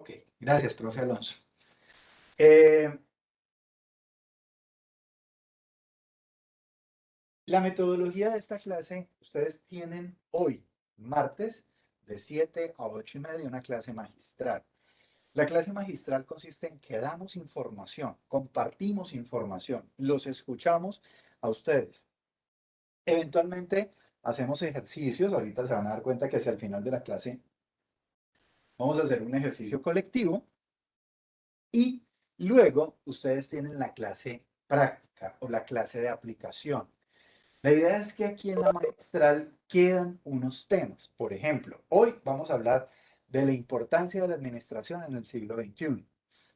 Ok, gracias, profe Alonso. Eh, la metodología de esta clase, ustedes tienen hoy, martes, de 7 a 8:30, una clase magistral. La clase magistral consiste en que damos información, compartimos información, los escuchamos a ustedes. Eventualmente hacemos ejercicios, ahorita se van a dar cuenta que hacia el final de la clase vamos a hacer un ejercicio colectivo y luego ustedes tienen la clase práctica o la clase de aplicación. La idea es que aquí en la magistral quedan unos temas. Por ejemplo, hoy vamos a hablar de la importancia de la administración en el siglo XXI.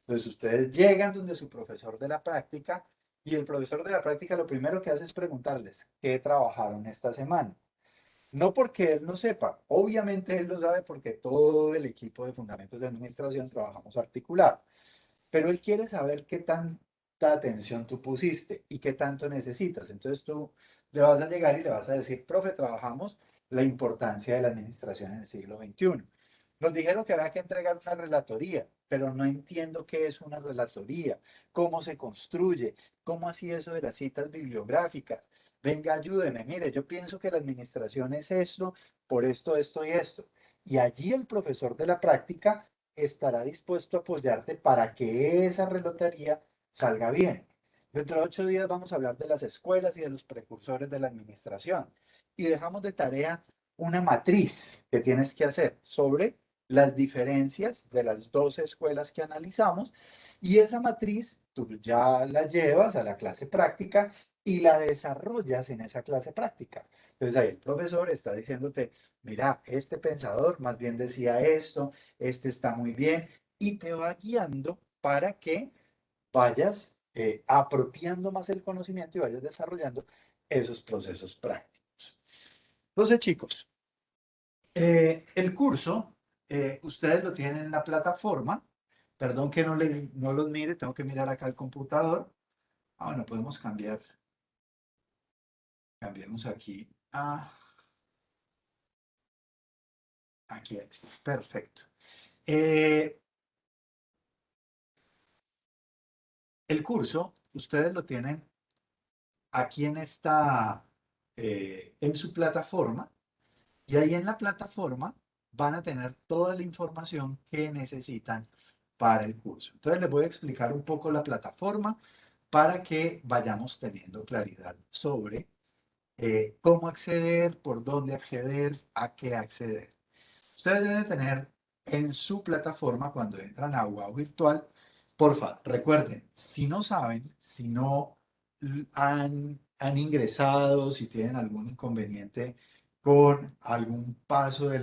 Entonces, ustedes llegan donde su profesor de la práctica y el profesor de la práctica lo primero que hace es preguntarles qué trabajaron esta semana. No porque él no sepa, obviamente él lo sabe porque todo el equipo de Fundamentos de Administración trabajamos articulado, pero él quiere saber qué tanta atención tú pusiste y qué tanto necesitas. Entonces tú le vas a llegar y le vas a decir, profe, trabajamos la importancia de la administración en el siglo XXI. Nos dijeron que había que entregar una relatoría, pero no entiendo qué es una relatoría, cómo se construye, cómo así eso de las citas bibliográficas. Venga, ayúdeme. Mire, yo pienso que la administración es esto, por esto, esto y esto. Y allí el profesor de la práctica estará dispuesto a apoyarte para que esa relatoría salga bien. Dentro de 8 días vamos a hablar de las escuelas y de los precursores de la administración. Y dejamos de tarea una matriz que tienes que hacer sobre las diferencias de las dos escuelas que analizamos. Y esa matriz tú ya la llevas a la clase práctica y la desarrollas en esa clase práctica. Entonces ahí el profesor está diciéndote, mira, este pensador más bien decía esto, este está muy bien, y te va guiando para que vayas apropiando más el conocimiento y vayas desarrollando esos procesos prácticos. Entonces, chicos, el curso, ustedes lo tienen en la plataforma. Perdón que no los mire, tengo que mirar acá el computador. Ah, bueno, podemos cambiemos aquí. Aquí está. Perfecto. Eh, el curso, ustedes lo tienen aquí en su plataforma, y ahí en la plataforma van a tener toda la información que necesitan para el curso. Entonces les voy a explicar un poco la plataforma para que vayamos teniendo claridad sobre cómo acceder, por dónde acceder, a qué acceder. Ustedes deben tener en su plataforma cuando entran a UAU Virtual, porfa, recuerden, si no saben, si no han ingresado, si tienen algún inconveniente con algún paso de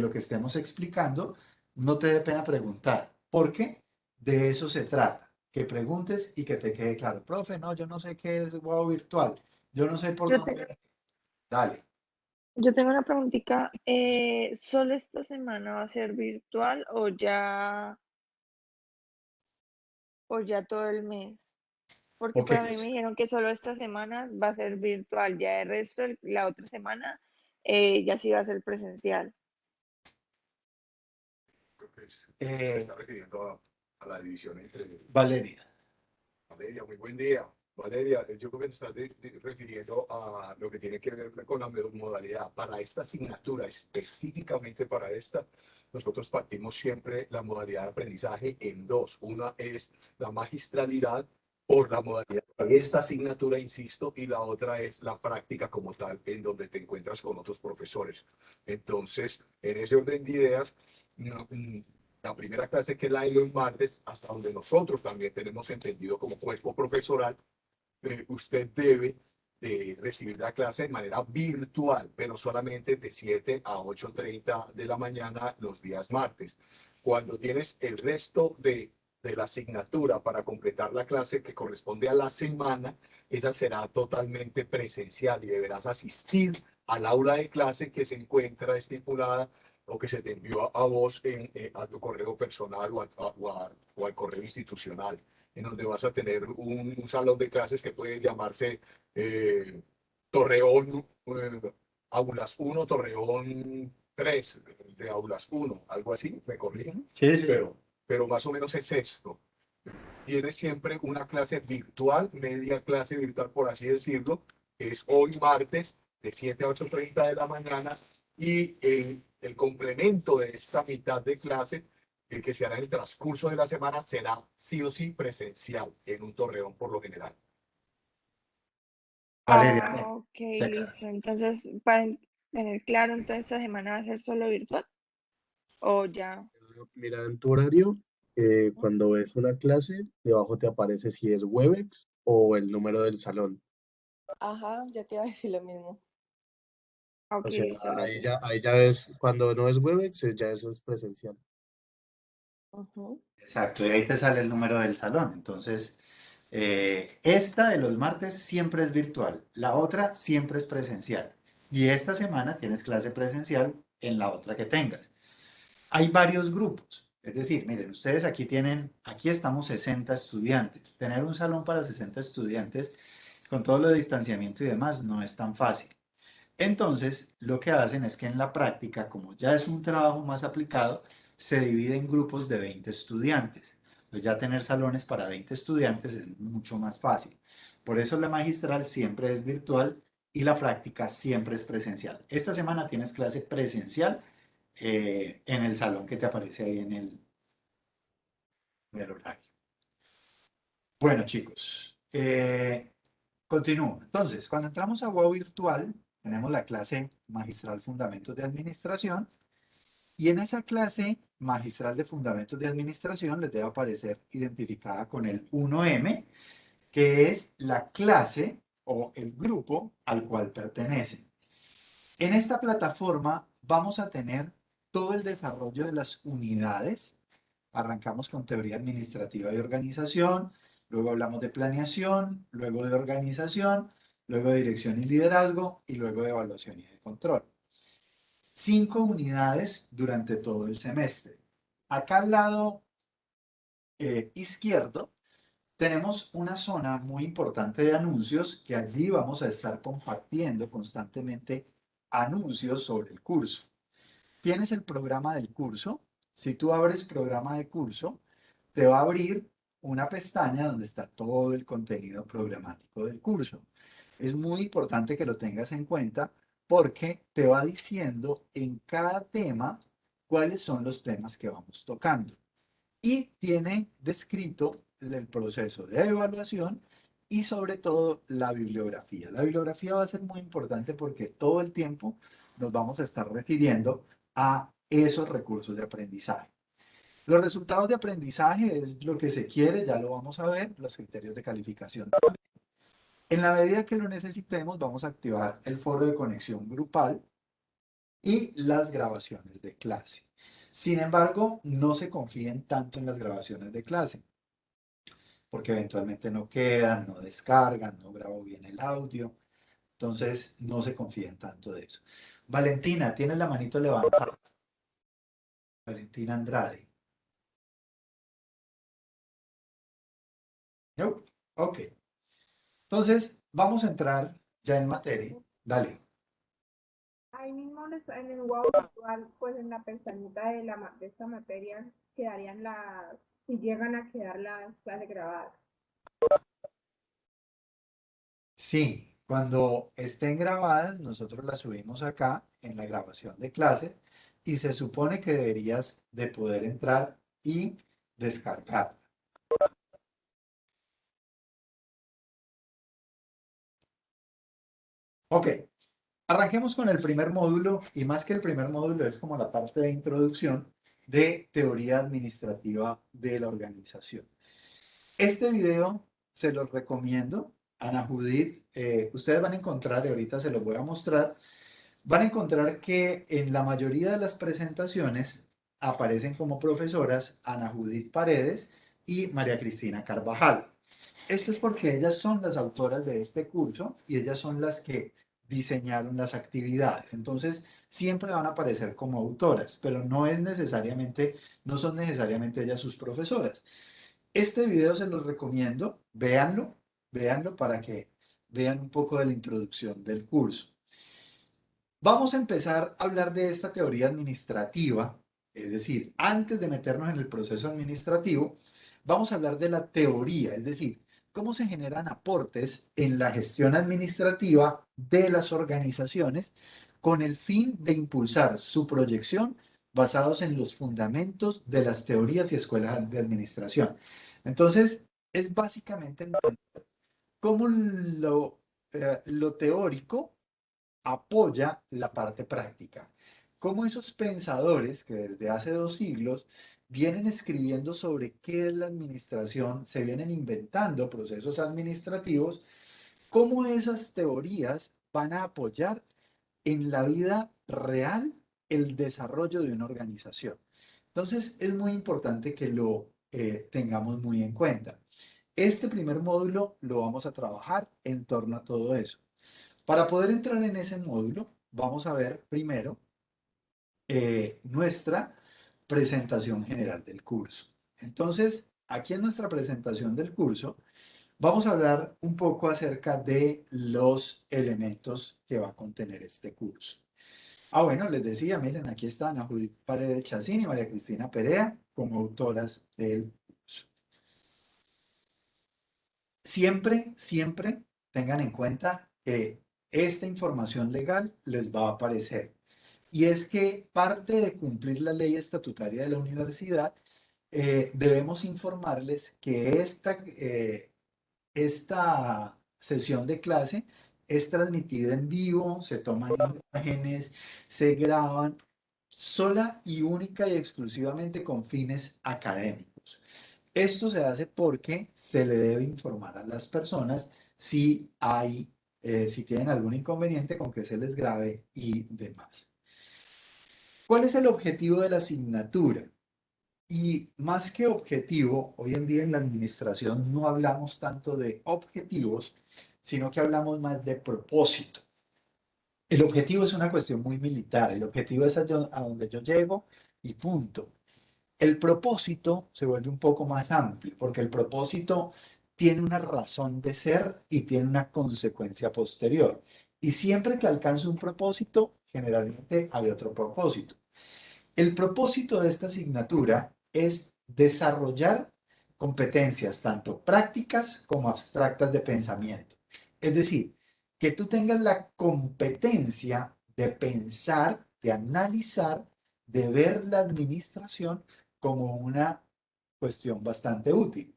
lo que estemos explicando, no te dé pena preguntar, porque de eso se trata, que preguntes y que te quede claro. Profe, no, yo no sé qué es UAU Virtual, yo no sé por Yo, te- dónde. Dale. yo tengo una preguntita. ¿Solo esta semana va a ser virtual o ya todo el mes? Porque Ok, pues a mí me dijeron que solo esta semana va a ser virtual, ya el resto, la otra semana, ya sí va a ser presencial. Creo que se está refiriendo a la división entre Valeria. Valeria, muy buen día. Valeria, yo creo que te estás refiriendo a lo que tiene que ver con la modalidad. Para esta asignatura, específicamente para esta, nosotros partimos siempre la modalidad de aprendizaje en dos. Una es la magistralidad por la modalidad de esta asignatura, insisto, y la otra es la práctica como tal, en donde te encuentras con otros profesores. Entonces, en ese orden de ideas, la primera clase que es la de los martes, hasta donde nosotros también tenemos entendido como cuerpo profesoral, usted debe recibir la clase de manera virtual, pero solamente de 7 a 8:30 de la mañana los días martes. Cuando tienes el resto de la asignatura para completar la clase que corresponde a la semana, esa será totalmente presencial y deberás asistir al aula de clase que se encuentra estipulada o que se te envió a vos a tu correo personal o al correo institucional, en donde vas a tener un salón de clases que puede llamarse Torreón, Aulas 1, Torreón 3 de aulas 1, algo así, me corrigen, Sí, sí. pero más o menos es esto. Tiene siempre una clase virtual, media clase virtual, por así decirlo. Es hoy martes de 7 a 8:30 de la mañana y el complemento de esta mitad de clase, el que se hará en el transcurso de la semana, será sí o sí presencial en un torreón por lo general. Valeria, Ok, te aclaro. listo. Entonces, para tener claro, entonces esta semana va a ser solo virtual o ya. Mira en tu horario, cuando ves una clase, debajo te aparece si es Webex o el número del salón. Ajá, ya te iba a decir lo mismo. Ok, O sea, listo, gracias. ahí ya ves, cuando no es Webex, ya eso es presencial. Ujú. Exacto, y ahí te sale el número del salón. Entonces, esta de los martes siempre es virtual, la otra siempre es presencial. Y esta semana tienes clase presencial en la otra que tengas. Hay varios grupos, es decir, miren, ustedes aquí estamos 60 estudiantes. Tener un salón para 60 estudiantes con todo lo de distanciamiento y demás no es tan fácil. Entonces, lo que hacen es que en la práctica, como ya es un trabajo más aplicado, se divide en grupos de 20 estudiantes. Pues ya tener salones para 20 estudiantes es mucho más fácil. Por eso la magistral siempre es virtual y la práctica siempre es presencial. Esta semana tienes clase presencial en el salón que te aparece ahí en el horario. Bueno, chicos, continúo. Entonces, cuando entramos a WOW Virtual, tenemos la clase magistral Fundamentos de Administración y en esa clase magistral de Fundamentos de Administración les debe aparecer identificada con el 1M, que es la clase o el grupo al cual pertenecen. En esta plataforma vamos a tener todo el desarrollo de las unidades. Arrancamos con teoría administrativa y organización, luego hablamos de planeación, luego de organización, luego de dirección y liderazgo y luego de evaluación y de control. 5 unidades durante todo el semestre. Acá al lado izquierdo tenemos una zona muy importante de anuncios que allí vamos a estar compartiendo constantemente anuncios sobre el curso. Tienes el programa del curso. Si tú abres programa de curso, te va a abrir una pestaña donde está todo el contenido programático del curso. Es muy importante que lo tengas en cuenta porque te va diciendo en cada tema cuáles son los temas que vamos tocando. Y tiene descrito el proceso de evaluación y sobre todo la bibliografía. La bibliografía va a ser muy importante porque todo el tiempo nos vamos a estar refiriendo a esos recursos de aprendizaje. Los resultados de aprendizaje es lo que se quiere, ya lo vamos a ver, los criterios de calificación. En la medida que lo necesitemos, vamos a activar el foro de conexión grupal y las grabaciones de clase. Sin embargo, no se confíen tanto en las grabaciones de clase, porque eventualmente no quedan, no descargan, no grabo bien el audio. Entonces, no se confíen tanto de eso. Valentina, tienes la manito levantada. Valentina Andrade. ¿No? Ok. Entonces, vamos a entrar ya en materia. Dale. Ahí mismo en el WOW virtual, pues en la pestañita de esta materia quedarían si llegan a quedar las clases grabadas. Sí, cuando estén grabadas, nosotros las subimos acá en la grabación de clase y se supone que deberías de poder entrar y descargar. Ok, arranquemos con el primer módulo y más que el primer módulo es como la parte de introducción de teoría administrativa de la organización. Este video se los recomiendo. Ana Judith, ustedes van a encontrar, y ahorita se los voy a mostrar, van a encontrar que en la mayoría de las presentaciones aparecen como profesoras Ana Judith Paredes y María Cristina Carvajal. Esto es porque ellas son las autoras de este curso y ellas son las que diseñaron las actividades. Entonces, siempre van a aparecer como autoras, pero no son necesariamente ellas sus profesoras. Este video se los recomiendo, véanlo para que vean un poco de la introducción del curso. Vamos a empezar a hablar de esta teoría administrativa, es decir, antes de meternos en el proceso administrativo, vamos a hablar de la teoría, es decir, cómo se generan aportes en la gestión administrativa de las organizaciones con el fin de impulsar su proyección basados en los fundamentos de las teorías y escuelas de administración. Entonces, es básicamente entender cómo lo teórico apoya la parte práctica. Cómo esos pensadores que desde hace 2 siglos vienen escribiendo sobre qué es la administración, se vienen inventando procesos administrativos, cómo esas teorías van a apoyar en la vida real el desarrollo de una organización. Entonces, es muy importante que lo tengamos muy en cuenta. Este primer módulo lo vamos a trabajar en torno a todo eso. Para poder entrar en ese módulo, vamos a ver primero nuestra presentación general del curso. Entonces, aquí en nuestra presentación del curso, vamos a hablar un poco acerca de los elementos que va a contener este curso. Bueno, les decía, miren, aquí están Ana Judith Paredes Chacín y María Cristina Perea como autoras del curso. Siempre, siempre tengan en cuenta que esta información legal les va a aparecer. Y es que parte de cumplir la ley estatutaria de la universidad, debemos informarles que esta sesión de clase es transmitida en vivo, se toman imágenes, se graban sola y única y exclusivamente con fines académicos. Esto se hace porque se le debe informar a las personas si tienen algún inconveniente con que se les grabe y demás. ¿Cuál es el objetivo de la asignatura? Y más que objetivo, hoy en día en la administración no hablamos tanto de objetivos, sino que hablamos más de propósito. El objetivo es una cuestión muy militar, el objetivo es a donde yo llego y punto. El propósito se vuelve un poco más amplio, porque el propósito tiene una razón de ser y tiene una consecuencia posterior. Y siempre que alcanzo un propósito, generalmente hay otro propósito. El propósito de esta asignatura es desarrollar competencias tanto prácticas como abstractas de pensamiento. Es decir, que tú tengas la competencia de pensar, de analizar, de ver la administración como una cuestión bastante útil,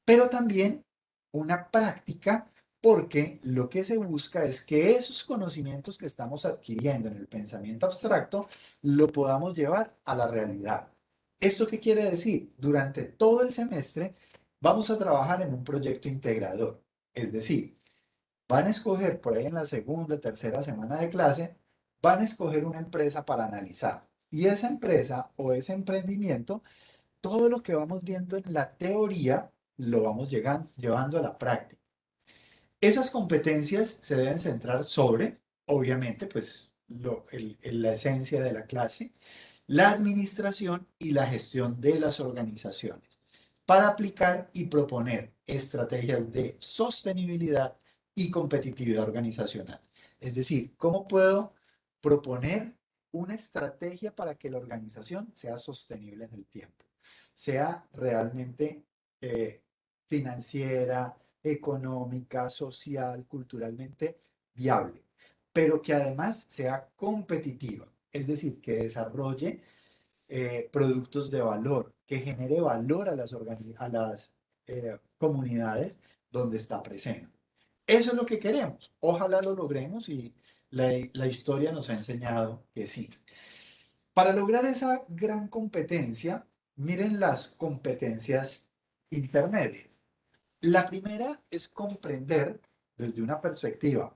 pero también una práctica porque lo que se busca es que esos conocimientos que estamos adquiriendo en el pensamiento abstracto lo podamos llevar a la realidad. ¿Esto qué quiere decir? Durante todo el semestre vamos a trabajar en un proyecto integrador, es decir, van a escoger por ahí en la segunda, tercera semana de clase, van a escoger una empresa para analizar. Y esa empresa o ese emprendimiento, todo lo que vamos viendo en la teoría, lo vamos llevando a la práctica. Esas competencias se deben centrar sobre, obviamente, pues la esencia de la clase, la administración y la gestión de las organizaciones, para aplicar y proponer estrategias de sostenibilidad y competitividad organizacional. Es decir, ¿cómo puedo proponer una estrategia para que la organización sea sostenible en el tiempo? Sea realmente eh, financiera, económica, social, culturalmente viable, pero que además sea competitiva, es decir, que desarrolle productos de valor, que genere valor a las comunidades donde está presente. Eso es lo que queremos. Ojalá lo logremos y la historia nos ha enseñado que sí. Para lograr esa gran competencia, miren las competencias intermedias. La primera es comprender desde una perspectiva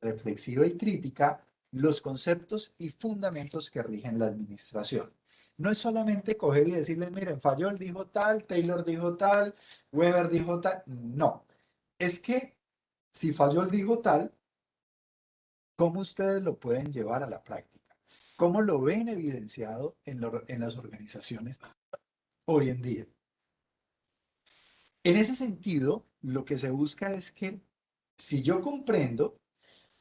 reflexiva y crítica los conceptos y fundamentos que rigen la administración. No es solamente coger y decirles, miren, Fayol dijo tal, Taylor dijo tal, Weber dijo tal. No, es que si Fayol dijo tal, ¿cómo ustedes lo pueden llevar a la práctica? ¿Cómo lo ven evidenciado en las organizaciones hoy en día? En ese sentido, lo que se busca es que si yo comprendo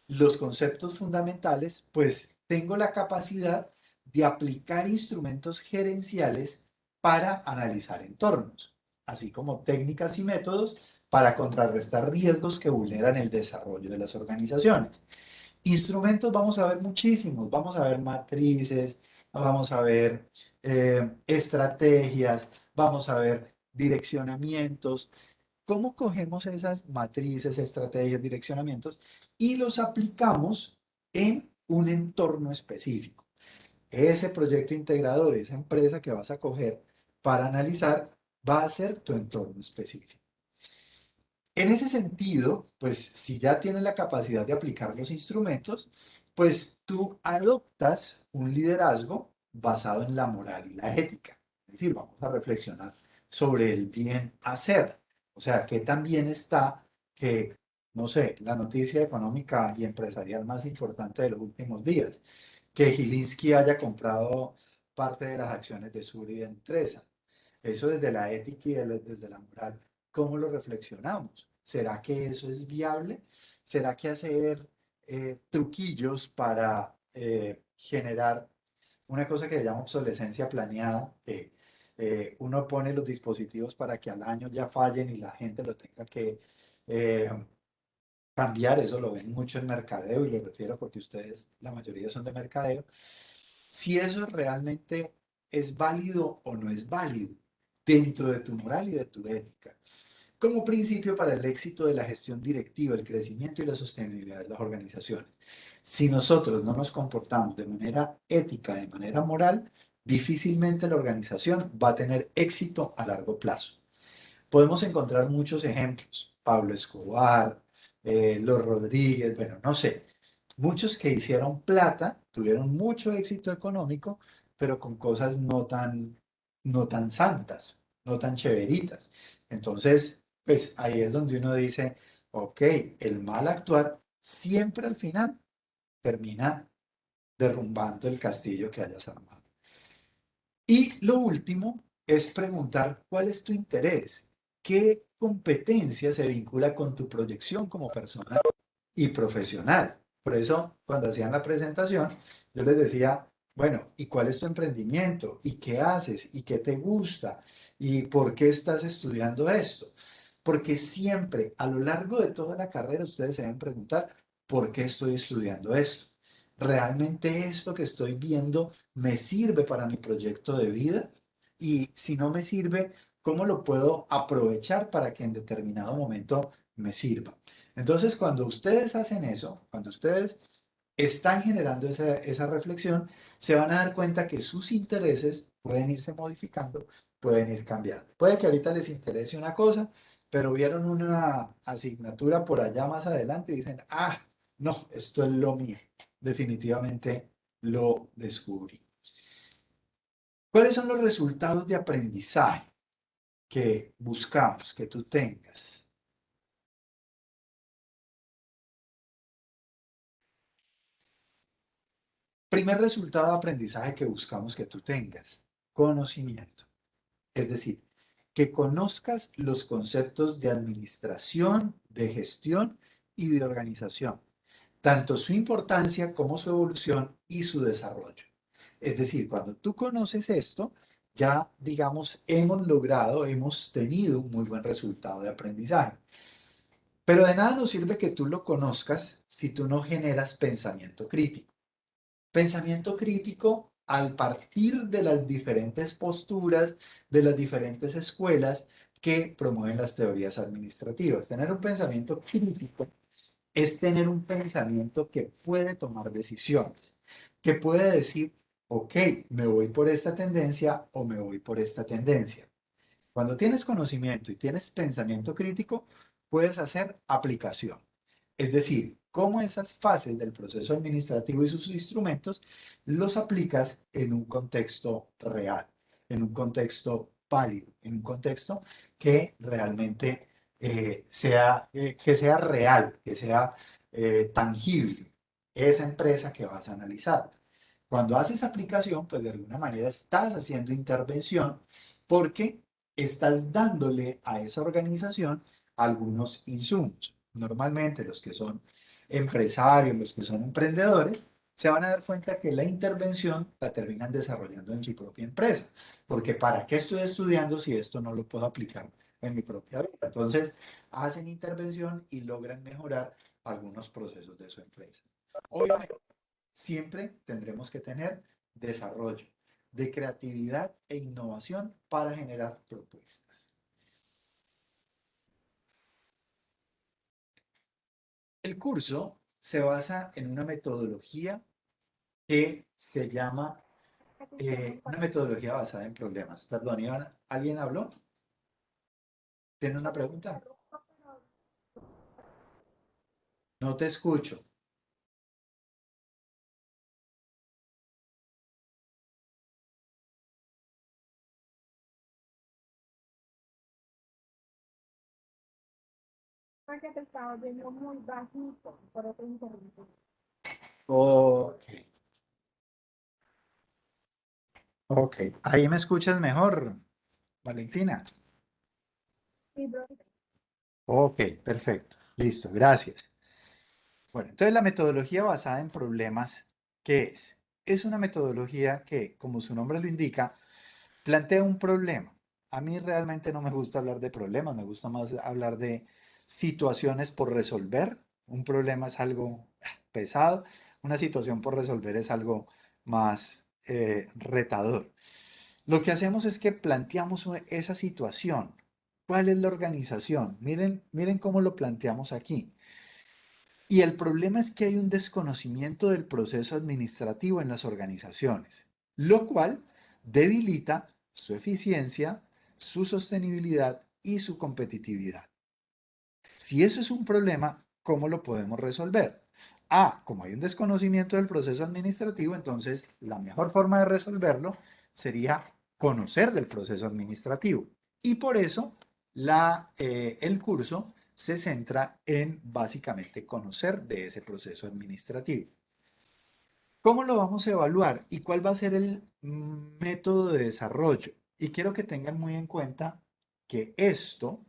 los conceptos fundamentales, pues tengo la capacidad de aplicar instrumentos gerenciales para analizar entornos, así como técnicas y métodos para contrarrestar riesgos que vulneran el desarrollo de las organizaciones. Instrumentos vamos a ver muchísimos, vamos a ver matrices, vamos a ver estrategias, vamos a ver direccionamientos. ¿Cómo cogemos esas matrices, estrategias, direccionamientos y los aplicamos en un entorno específico? Ese proyecto integrador, esa empresa que vas a coger para analizar, va a ser tu entorno específico. En ese sentido, pues si ya tienes la capacidad de aplicar los instrumentos, pues tú adoptas un liderazgo basado en la moral y la ética. Es decir, vamos a reflexionar sobre el bien hacer. O sea, qué tan bien está que, no sé, la noticia económica y empresarial más importante de los últimos días, que Gilinski haya comprado parte de las acciones de Suri de Nutresa. Eso desde la ética y desde la moral. ¿Cómo lo reflexionamos? ¿Será que eso es viable? ¿Será que hacer truquillos para generar una cosa que se llama obsolescencia planeada, que uno pone los dispositivos para que al año ya fallen y la gente lo tenga que eh, cambiar? Eso lo ven mucho en mercadeo y lo refiero porque ustedes, la mayoría son de mercadeo. Si eso realmente es válido o no es válido dentro de tu moral y de tu ética, como principio para el éxito de la gestión directiva, el crecimiento y la sostenibilidad de las organizaciones. Si nosotros no nos comportamos de manera ética, de manera moral, difícilmente la organización va a tener éxito a largo plazo. Podemos encontrar muchos ejemplos, Pablo Escobar, los Rodríguez, bueno, no sé, muchos que hicieron plata, tuvieron mucho éxito económico, pero con cosas no tan santas, no tan chéveritas. Entonces, pues ahí es donde uno dice, ok, el mal actuar siempre al final termina derrumbando el castillo que hayas armado. Y lo último es preguntar cuál es tu interés, qué competencia se vincula con tu proyección como persona y profesional. Por eso, cuando hacían la presentación, yo les decía, bueno, ¿y cuál es tu emprendimiento? ¿Y qué haces? ¿Y qué te gusta? ¿Y por qué estás estudiando esto? Porque siempre, a lo largo de toda la carrera, ustedes se deben preguntar, ¿por qué estoy estudiando esto? ¿Realmente esto que estoy viendo me sirve para mi proyecto de vida? Y si no me sirve, ¿cómo lo puedo aprovechar para que en determinado momento me sirva? Entonces, cuando ustedes hacen eso, cuando ustedes están generando esa reflexión, se van a dar cuenta que sus intereses pueden irse modificando, pueden ir cambiando. Puede que ahorita les interese una cosa, pero vieron una asignatura por allá más adelante y dicen, ah, no, esto es lo mío. Definitivamente lo descubrí. ¿Cuáles son los resultados de aprendizaje que buscamos que tú tengas? Primer resultado de aprendizaje que buscamos que tú tengas, conocimiento. Es decir, que conozcas los conceptos de administración, de gestión y de organización, tanto su importancia como su evolución y su desarrollo. Es decir, cuando tú conoces esto, ya, digamos, hemos tenido un muy buen resultado de aprendizaje. Pero de nada nos sirve que tú lo conozcas si tú no generas pensamiento crítico. Pensamiento crítico al partir de las diferentes posturas, de las diferentes escuelas que promueven las teorías administrativas. Tener un pensamiento crítico es tener un pensamiento que puede tomar decisiones, que puede decir, ok, me voy por esta tendencia o me voy por esta tendencia. Cuando tienes conocimiento y tienes pensamiento crítico, puedes hacer aplicación. Es decir, cómo esas fases del proceso administrativo y sus instrumentos los aplicas en un contexto real, en un contexto válido, en un contexto que realmente que sea real, que sea tangible, esa empresa que vas a analizar. Cuando haces aplicación, pues de alguna manera estás haciendo intervención porque estás dándole a esa organización algunos insumos. Normalmente los que son empresarios, los que son emprendedores, se van a dar cuenta que la intervención la terminan desarrollando en su propia empresa. Porque ¿para qué estoy estudiando si esto no lo puedo aplicar en mi propia vida? Entonces, hacen intervención y logran mejorar algunos procesos de su empresa. Obviamente, siempre tendremos que tener desarrollo de creatividad e innovación para generar propuestas. El curso se basa en una metodología que se llama una metodología basada en problemas. Perdón, Iván, ¿alguien habló? ¿Tiene una pregunta? No te escucho. Porque te estaba oyendo muy bajito, por eso interrumpí. Ok, ok. Ahí me escuchas mejor, Valentina. Sí, bro. Ok, perfecto. Listo, gracias. Bueno, entonces la metodología basada en problemas, ¿qué es? Es una metodología que, como su nombre lo indica, plantea un problema. A mí realmente no me gusta hablar de problemas, me gusta más hablar de situaciones por resolver. Un problema es algo pesado, una situación por resolver es algo más retador. Lo que hacemos es que planteamos esa situación. ¿Cuál es la organización? Miren, miren cómo lo planteamos aquí. Y el problema es que hay un desconocimiento del proceso administrativo en las organizaciones, lo cual debilita su eficiencia, su sostenibilidad y su competitividad. Si eso es un problema, ¿cómo lo podemos resolver? Como hay un desconocimiento del proceso administrativo, entonces la mejor forma de resolverlo sería conocer del proceso administrativo. Y por eso el curso se centra en básicamente conocer de ese proceso administrativo. ¿Cómo lo vamos a evaluar y cuál va a ser el método de desarrollo? Y quiero que tengan muy en cuenta que esto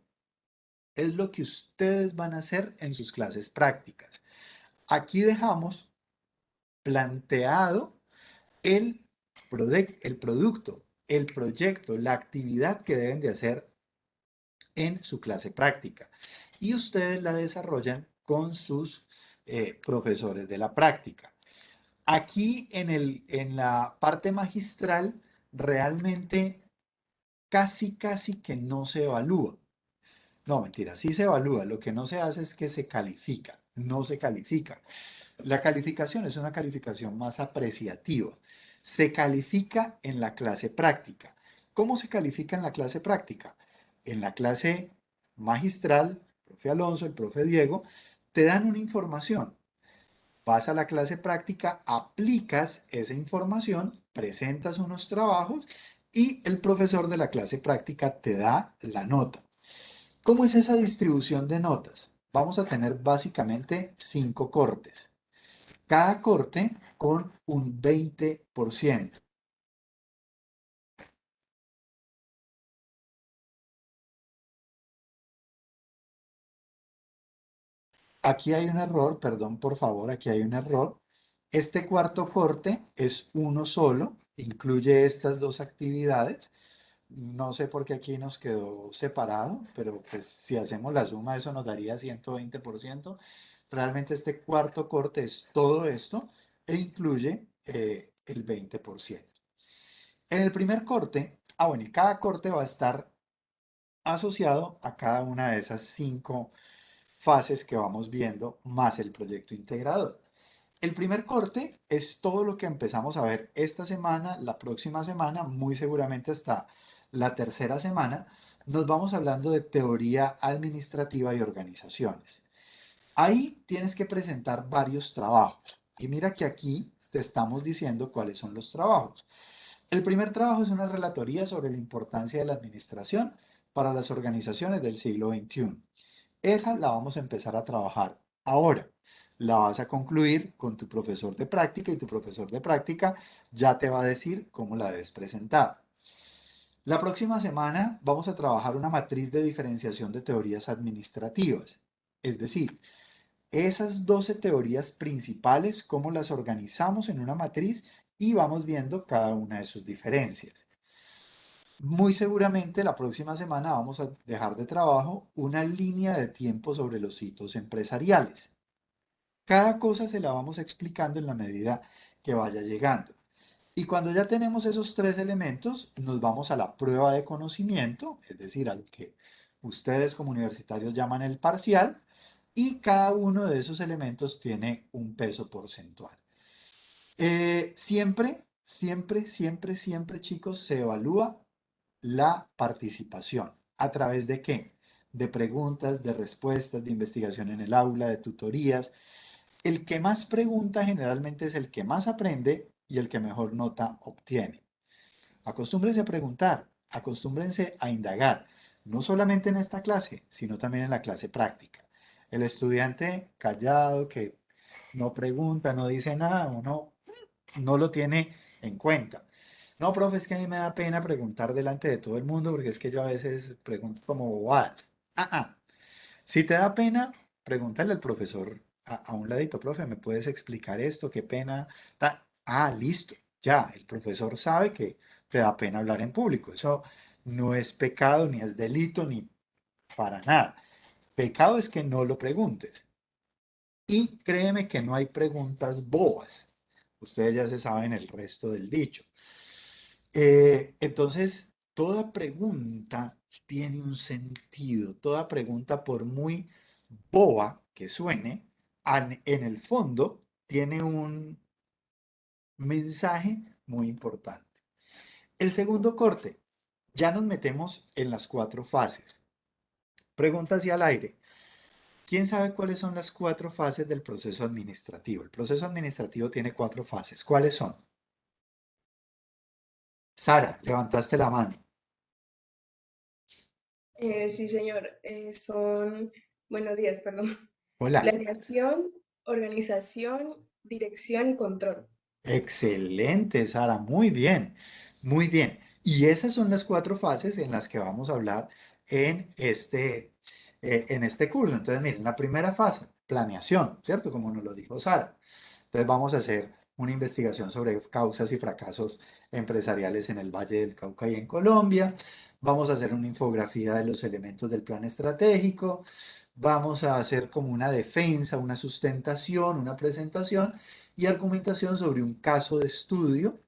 es lo que ustedes van a hacer en sus clases prácticas. Aquí dejamos planteado el, el producto, el proyecto, la actividad que deben de hacer en su clase práctica. Y ustedes la desarrollan con sus profesores de la práctica. Aquí en la parte magistral realmente casi que no se evalúa. No, mentira, sí se evalúa. Lo que no se hace es que se califica, no se califica. La calificación es una calificación más apreciativa. Se califica en la clase práctica. ¿Cómo se califica en la clase práctica? En la clase magistral, el profe Alonso, el profe Diego, te dan una información. Vas a la clase práctica, aplicas esa información, presentas unos trabajos y el profesor de la clase práctica te da la nota. ¿Cómo es esa distribución de notas? Vamos a tener básicamente 5 cortes. Cada corte con un 20%. Aquí hay un error, perdón por favor, aquí hay un error. Este cuarto corte es uno solo, incluye estas dos actividades. No sé por qué aquí nos quedó separado, pero pues si hacemos la suma eso nos daría 120%. Realmente este cuarto corte es todo esto e incluye el 20%. En el primer corte, bueno, y cada corte va a estar asociado a cada una de esas 5 fases que vamos viendo, más el proyecto integrador. El primer corte es todo lo que empezamos a ver esta semana, la próxima semana, muy seguramente hasta la tercera semana, nos vamos hablando de teoría administrativa y organizaciones. Ahí tienes que presentar varios trabajos. Y mira que aquí te estamos diciendo cuáles son los trabajos. El primer trabajo es una relatoría sobre la importancia de la administración para las organizaciones del siglo XXI. Esa la vamos a empezar a trabajar ahora. La vas a concluir con tu profesor de práctica y tu profesor de práctica ya te va a decir cómo la debes presentar. La próxima semana vamos a trabajar una matriz de diferenciación de teorías administrativas. Es decir, esas 12 teorías principales, cómo las organizamos en una matriz y vamos viendo cada una de sus diferencias. Muy seguramente la próxima semana vamos a dejar de trabajo una línea de tiempo sobre los hitos empresariales. Cada cosa se la vamos explicando en la medida que vaya llegando. Y cuando ya tenemos esos tres elementos, nos vamos a la prueba de conocimiento, es decir, a lo que ustedes como universitarios llaman el parcial, y cada uno de esos elementos tiene un peso porcentual. Siempre, chicos, se evalúa la participación. ¿A través de qué? De preguntas, de respuestas, de investigación en el aula, de tutorías. El que más pregunta generalmente es el que más aprende y el que mejor nota obtiene. Acostúmbrense a preguntar, acostúmbrense a indagar, no solamente en esta clase, sino también en la clase práctica. El estudiante callado que no pregunta, no dice nada, uno no lo tiene en cuenta. No, profe, es que a mí me da pena preguntar delante de todo el mundo porque es que yo a veces pregunto como bobadas. Ah, ah. Si te da pena, pregúntale al profesor a un ladito, profe, ¿me puedes explicar esto? Qué pena. Ah, listo. Ya, el profesor sabe que te da pena hablar en público. Eso no es pecado, ni es delito, ni para nada. Pecado es que no lo preguntes. Y créeme que no hay preguntas bobas. Ustedes ya se saben el resto del dicho. Entonces, toda pregunta tiene un sentido. Toda pregunta, por muy boba que suene, en el fondo tiene un mensaje muy importante. El segundo corte, ya nos metemos en las cuatro fases. Pregunta hacia el aire. ¿Quién sabe cuáles son las cuatro fases del proceso administrativo? El proceso administrativo tiene cuatro fases. ¿Cuáles son? Sara, levantaste la mano. Sí, señor. Buenos días, perdón. Hola. Planeación, organización, dirección y control. Excelente, Sara. Muy bien, muy bien. Y esas son las cuatro fases en las que vamos a hablar en este curso. Entonces, miren, la primera fase, planeación, ¿cierto? Como nos lo dijo Sara. Entonces, vamos a hacer una investigación sobre causas y fracasos empresariales en el Valle del Cauca y en Colombia. Vamos a hacer una infografía de los elementos del plan estratégico. Vamos a hacer como una defensa, una sustentación, una presentación y argumentación sobre un caso de estudio.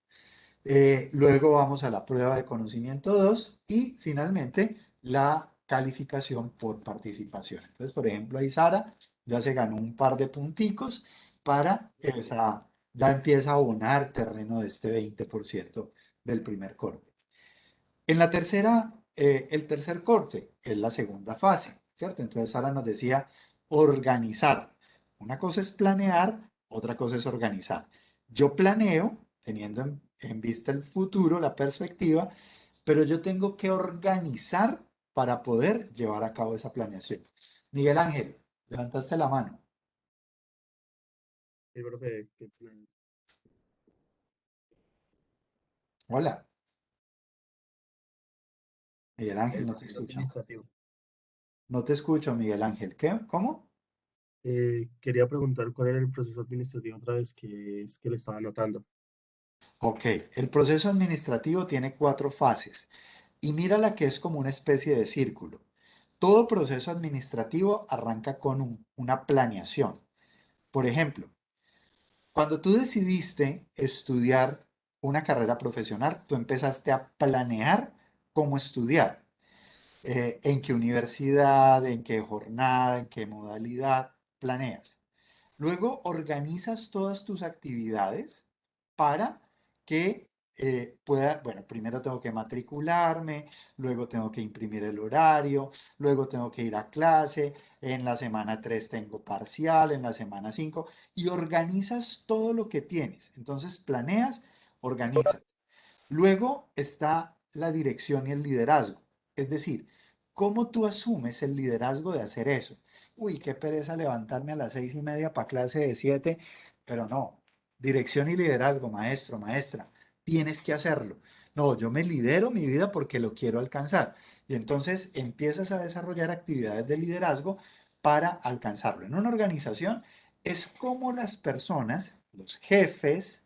Luego vamos a la prueba de conocimiento 2 y finalmente la calificación por participación. Entonces, por ejemplo, ahí Sara ya se ganó un par de punticos para esa, ya empieza a abonar terreno de este 20% del primer corte. En la tercera, el tercer corte es la segunda fase, ¿cierto? Entonces Sara nos decía organizar. Una cosa es planear, otra cosa es organizar. Yo planeo, teniendo en vista el futuro, la perspectiva, pero yo tengo que organizar para poder llevar a cabo esa planeación. Miguel Ángel, levantaste la mano. Sí, profe, qué plan. Hola, Miguel Ángel, El no te proceso escucho. administrativo. No te escucho, Miguel Ángel. ¿Qué? ¿Cómo? Quería preguntar cuál era el proceso administrativo otra vez que es que le estaba anotando. Ok, el proceso administrativo tiene cuatro fases y mira la que es como una especie de círculo. Todo proceso administrativo arranca con una planeación. Por ejemplo, cuando tú decidiste estudiar una carrera profesional, tú empezaste a planear cómo estudiar, en qué universidad, en qué jornada, en qué modalidad, planeas. Luego organizas todas tus actividades para que bueno, primero tengo que matricularme, luego tengo que imprimir el horario, luego tengo que ir a clase, en la semana 3 tengo parcial, en la semana 5 y organizas todo lo que tienes. Entonces planeas, organizas. Luego está la dirección y el liderazgo. Es decir, ¿cómo tú asumes el liderazgo de hacer eso? Uy, qué pereza levantarme a las 6:30 para clase de 7, pero no. Dirección y liderazgo, maestro, maestra, tienes que hacerlo. No, yo me lidero mi vida porque lo quiero alcanzar. Y entonces empiezas a desarrollar actividades de liderazgo para alcanzarlo. En una organización es como las personas, los jefes,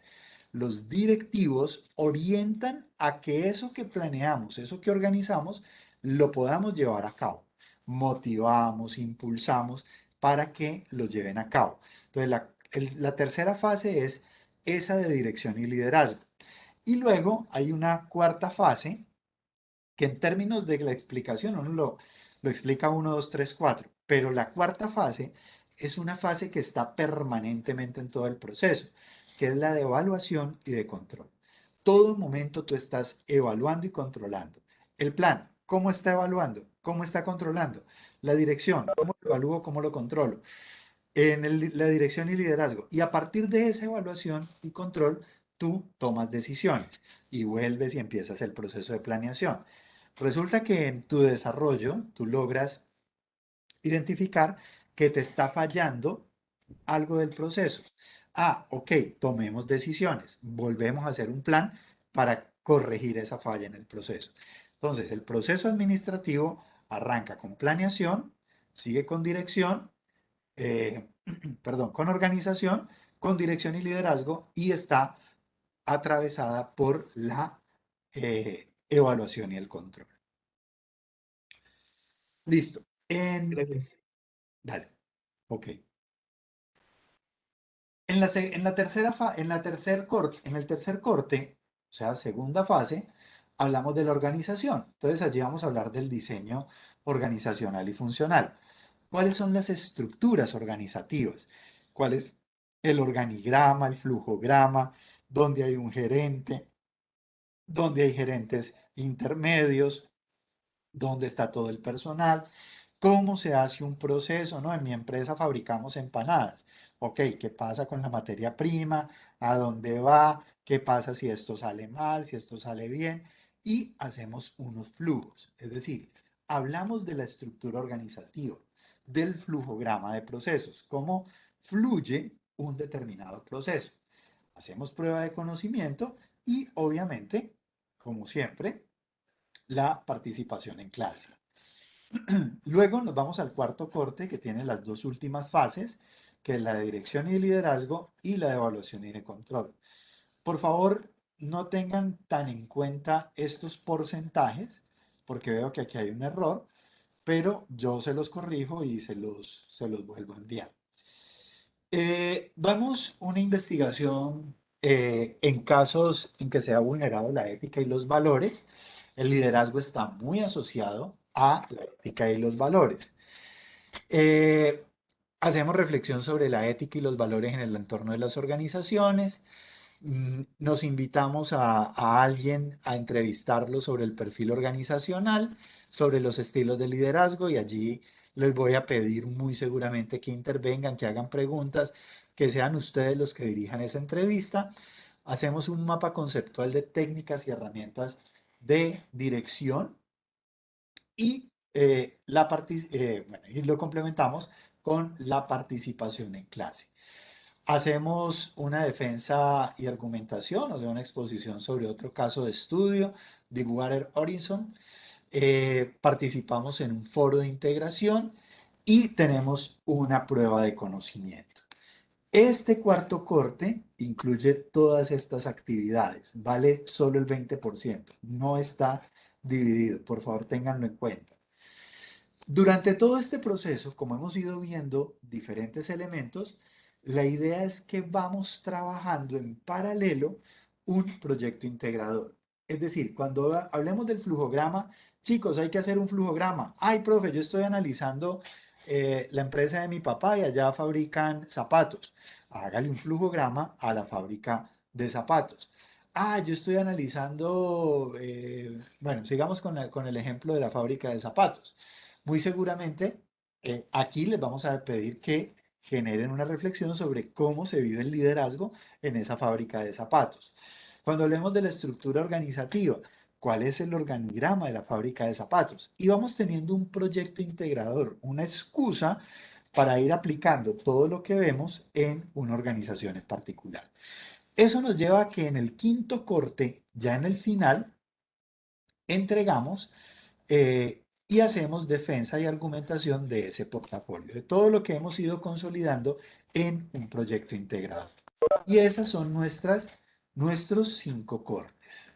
los directivos orientan a que eso que planeamos, eso que organizamos, lo podamos llevar a cabo. Motivamos, impulsamos para que lo lleven a cabo. Entonces, la tercera fase es esa de dirección y liderazgo. Y luego hay una cuarta fase que en términos de la explicación uno lo explica 1, 2, 3, 4, pero la cuarta fase es una fase que está permanentemente en todo el proceso, que es la de evaluación y de control. Todo momento tú estás evaluando y controlando. El plan, ¿cómo está evaluando? ¿Cómo está controlando? La dirección, ¿cómo lo evalúo? ¿Cómo lo controlo? La dirección y liderazgo. Y a partir de esa evaluación y control, tú tomas decisiones y vuelves y empiezas el proceso de planeación. Resulta que en tu desarrollo tú logras identificar que te está fallando algo del proceso. Ah, ok, tomemos decisiones, volvemos a hacer un plan para corregir esa falla en el proceso. Entonces, el proceso administrativo arranca con planeación, sigue con dirección, eh, perdón, con organización, con dirección y liderazgo y está atravesada por la evaluación y el control. Listo. Gracias. Dale. Ok. En el tercer corte, o sea, segunda fase, hablamos de la organización. Entonces allí vamos a hablar del diseño organizacional y funcional. ¿Cuáles son las estructuras organizativas? ¿Cuál es el organigrama, el flujograma, dónde hay un gerente, dónde hay gerentes intermedios, dónde está todo el personal, cómo se hace un proceso, ¿no? En mi empresa fabricamos empanadas. Ok, ¿qué pasa con la materia prima? ¿A dónde va? ¿Qué pasa si esto sale mal? ¿Si esto sale bien? Y hacemos unos flujos. Es decir, hablamos de la estructura organizativa, del flujograma de procesos, cómo fluye un determinado proceso. Hacemos prueba de conocimiento y obviamente, como siempre, la participación en clase. Luego nos vamos al cuarto corte que tiene las dos últimas fases, que es la de dirección y liderazgo y la de evaluación y de control. Por favor, no tengan tan en cuenta estos porcentajes, porque veo que aquí hay un error, pero yo se los corrijo y se los vuelvo a enviar. Vamos una investigación en casos en que se ha vulnerado la ética y los valores. El liderazgo está muy asociado a la ética y los valores. Eh, Hacemos reflexión sobre la ética y los valores en el entorno de las organizaciones. Nos invitamos a alguien a entrevistarlo sobre el perfil organizacional, sobre los estilos de liderazgo y allí les voy a pedir muy seguramente que intervengan, que hagan preguntas, que sean ustedes los que dirijan esa entrevista. Hacemos un mapa conceptual de técnicas y herramientas de dirección y, y lo complementamos con la participación en clase. Hacemos una defensa y argumentación, o sea, una exposición sobre otro caso de estudio, Deepwater Horizon. Participamos en un foro de integración y tenemos una prueba de conocimiento. Este cuarto corte incluye todas estas actividades, vale solo el 20%, no está dividido, por favor ténganlo en cuenta. Durante todo este proceso, como hemos ido viendo diferentes elementos, la idea es que vamos trabajando en paralelo un proyecto integrador. Es decir, cuando hablemos del flujograma, chicos, hay que hacer un flujograma. Ay, profe, yo estoy analizando la empresa de mi papá y allá fabrican zapatos. Hágale un flujograma a la fábrica de zapatos. Ah, yo estoy analizando, bueno, sigamos con el ejemplo de la fábrica de zapatos. Muy seguramente aquí les vamos a pedir que generen una reflexión sobre cómo se vive el liderazgo en esa fábrica de zapatos. Cuando hablemos de la estructura organizativa, ¿cuál es el organigrama de la fábrica de zapatos? Y vamos teniendo un proyecto integrador, una excusa para ir aplicando todo lo que vemos en una organización en particular. Eso nos lleva a que en el quinto corte, ya en el final, entregamos y hacemos defensa y argumentación de ese portafolio, de todo lo que hemos ido consolidando en un proyecto integrado. Y esas son nuestros 5 cortes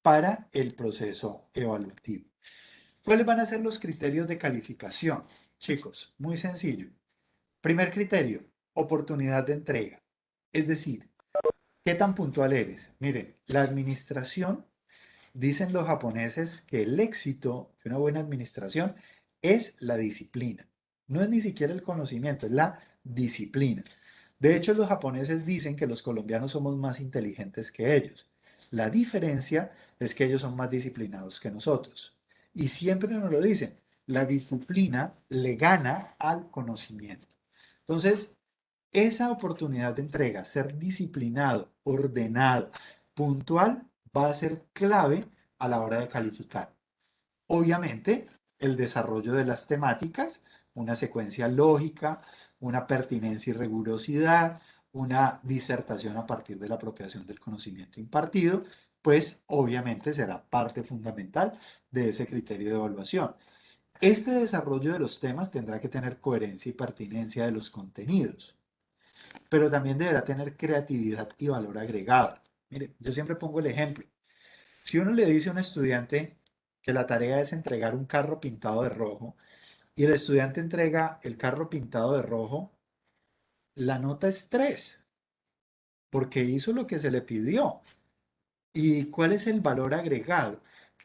para el proceso evaluativo. ¿Cuáles van a ser los criterios de calificación? Chicos, muy sencillo. Primer criterio, oportunidad de entrega. Es decir, ¿qué tan puntual eres? Miren, la administración, dicen los japoneses que el éxito de una buena administración es la disciplina. No es ni siquiera el conocimiento, es la disciplina. De hecho, los japoneses dicen que los colombianos somos más inteligentes que ellos. La diferencia es que ellos son más disciplinados que nosotros. Y siempre nos lo dicen, la disciplina le gana al conocimiento. Entonces, esa oportunidad de entrega, ser disciplinado, ordenado, puntual, va a ser clave a la hora de calificar. Obviamente, el desarrollo de las temáticas, una secuencia lógica, una pertinencia y rigurosidad, una disertación a partir de la apropiación del conocimiento impartido, pues obviamente será parte fundamental de ese criterio de evaluación. Este desarrollo de los temas tendrá que tener coherencia y pertinencia de los contenidos, pero también deberá tener creatividad y valor agregado. Mire, yo siempre pongo el ejemplo. Si uno le dice a un estudiante que la tarea es entregar un carro pintado de rojo y el estudiante entrega el carro pintado de rojo, la nota es 3, porque hizo lo que se le pidió. ¿Y cuál es el valor agregado?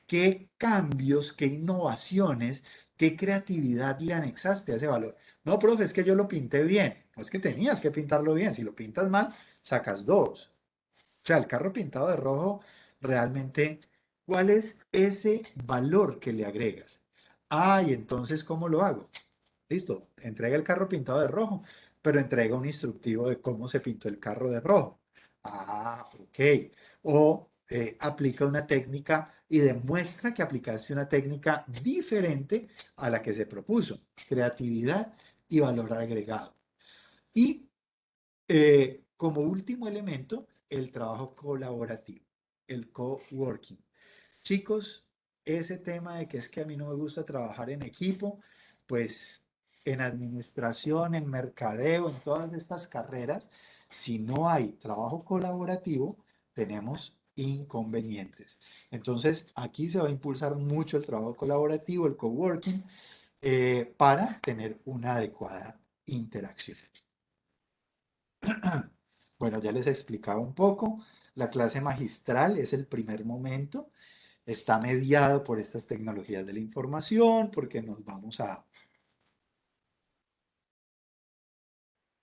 ¿Qué cambios, qué innovaciones, qué creatividad le anexaste a ese valor? No, profe, es que yo lo pinté bien. No es que tenías que pintarlo bien. Si lo pintas mal, sacas 2. O sea, el carro pintado de rojo, realmente, ¿cuál es ese valor que le agregas? Ah, y entonces, ¿cómo lo hago? Listo, entrega el carro pintado de rojo, pero entrega un instructivo de cómo se pintó el carro de rojo. Ah, ok. O aplica una técnica y demuestra que aplicaste una técnica diferente a la que se propuso. Creatividad y valor agregado. Y como último elemento, el trabajo colaborativo, el coworking. Chicos, ese tema de que es que a mí no me gusta trabajar en equipo, pues en administración, en mercadeo, en todas estas carreras, si no hay trabajo colaborativo, tenemos inconvenientes. Entonces, aquí se va a impulsar mucho el trabajo colaborativo, el coworking, para tener una adecuada interacción. Bueno, ya les explicaba un poco. La clase magistral es el primer momento. Está mediado por estas tecnologías de la información, porque nos vamos a...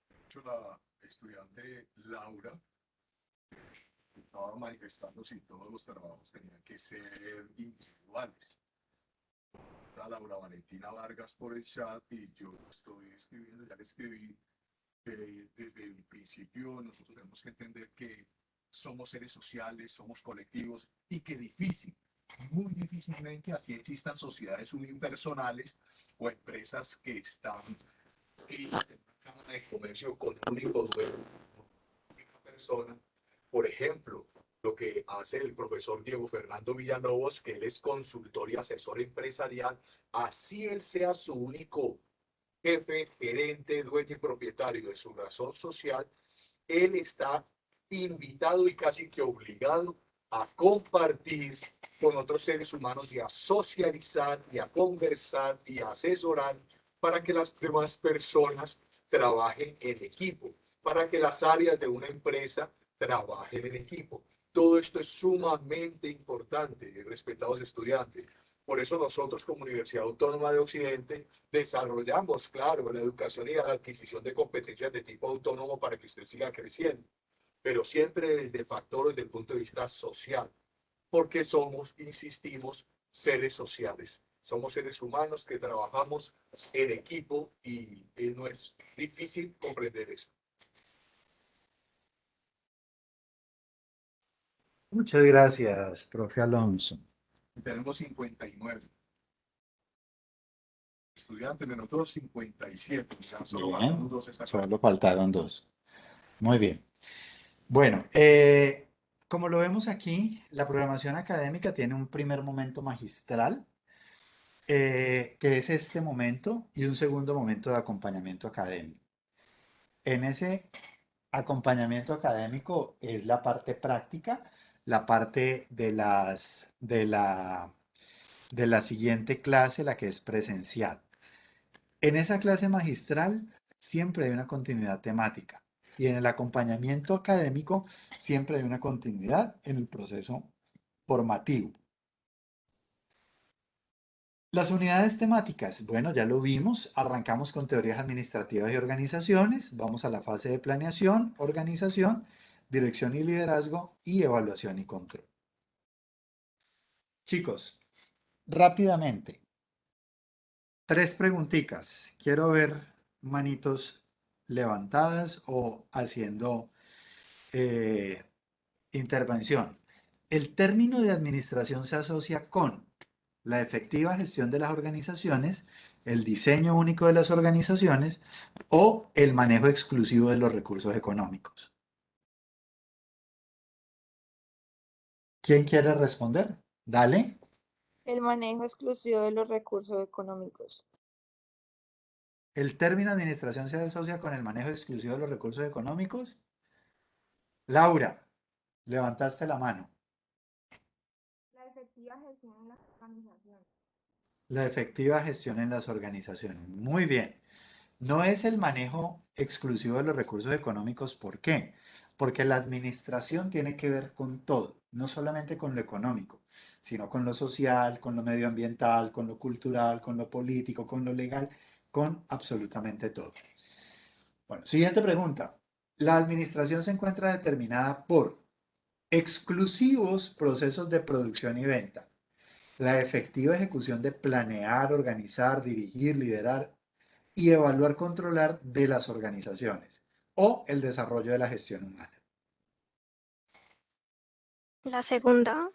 De hecho, la estudiante Laura estaba manifestando si todos los trabajos tenían que ser individuales. Está Laura Valentina Vargas por el chat y yo estoy escribiendo, ya le escribí, que desde el principio nosotros tenemos que entender que somos seres sociales, somos colectivos y que muy difícilmente así existan sociedades unipersonales o empresas que están inscritas en una cámara de comercio con un único dueño, una persona. Por ejemplo, lo que hace el profesor Diego Fernando Villalobos, que él es consultor y asesor empresarial, así él sea su único jefe, gerente, dueño y propietario de su razón social, él está invitado y casi que obligado a compartir con otros seres humanos y a socializar y a conversar y a asesorar para que las demás personas trabajen en equipo, para que las áreas de una empresa trabajen en equipo. Todo esto es sumamente importante, respetados estudiantes. Por eso nosotros como Universidad Autónoma de Occidente desarrollamos, claro, la educación y la adquisición de competencias de tipo autónomo para que usted siga creciendo, pero siempre desde factores del punto de vista social, porque somos, insistimos, seres sociales. Somos seres humanos que trabajamos en equipo y no es difícil comprender eso. Muchas gracias, profe Alonso. Tenemos 59 estudiantes, de nosotros 57, ya solo Bien, faltamos 2 esta clase. solo faltaron 2. Muy bien. Bueno, como lo vemos aquí, la programación académica tiene un primer momento magistral, que es este momento, y un segundo momento de acompañamiento académico. En ese acompañamiento académico es la parte práctica, la parte de la siguiente clase, la que es presencial. En esa clase magistral siempre hay una continuidad temática y en el acompañamiento académico siempre hay una continuidad en el proceso formativo. Las unidades temáticas, bueno, ya lo vimos, arrancamos con teorías administrativas y organizaciones, vamos a la fase de planeación, organización, dirección y liderazgo y evaluación y control. Chicos, rápidamente, 3 preguntitas. Quiero ver manitos levantadas o haciendo intervención. El término de administración se asocia con la efectiva gestión de las organizaciones, el diseño único de las organizaciones o el manejo exclusivo de los recursos económicos. ¿Quién quiere responder? Dale. El manejo exclusivo de los recursos económicos. ¿El término administración se asocia con el manejo exclusivo de los recursos económicos? Laura, levantaste la mano. La efectiva gestión en las organizaciones. La efectiva gestión en las organizaciones. Muy bien. No es el manejo exclusivo de los recursos económicos. ¿Por qué? Porque la administración tiene que ver con todo, no solamente con lo económico, sino con lo social, con lo medioambiental, con lo cultural, con lo político, con lo legal, con absolutamente todo. Bueno, siguiente pregunta. La administración se encuentra determinada por exclusivos procesos de producción y venta, la efectiva ejecución de planear, organizar, dirigir, liderar y evaluar, controlar de las organizaciones o el desarrollo de la gestión humana. La segunda.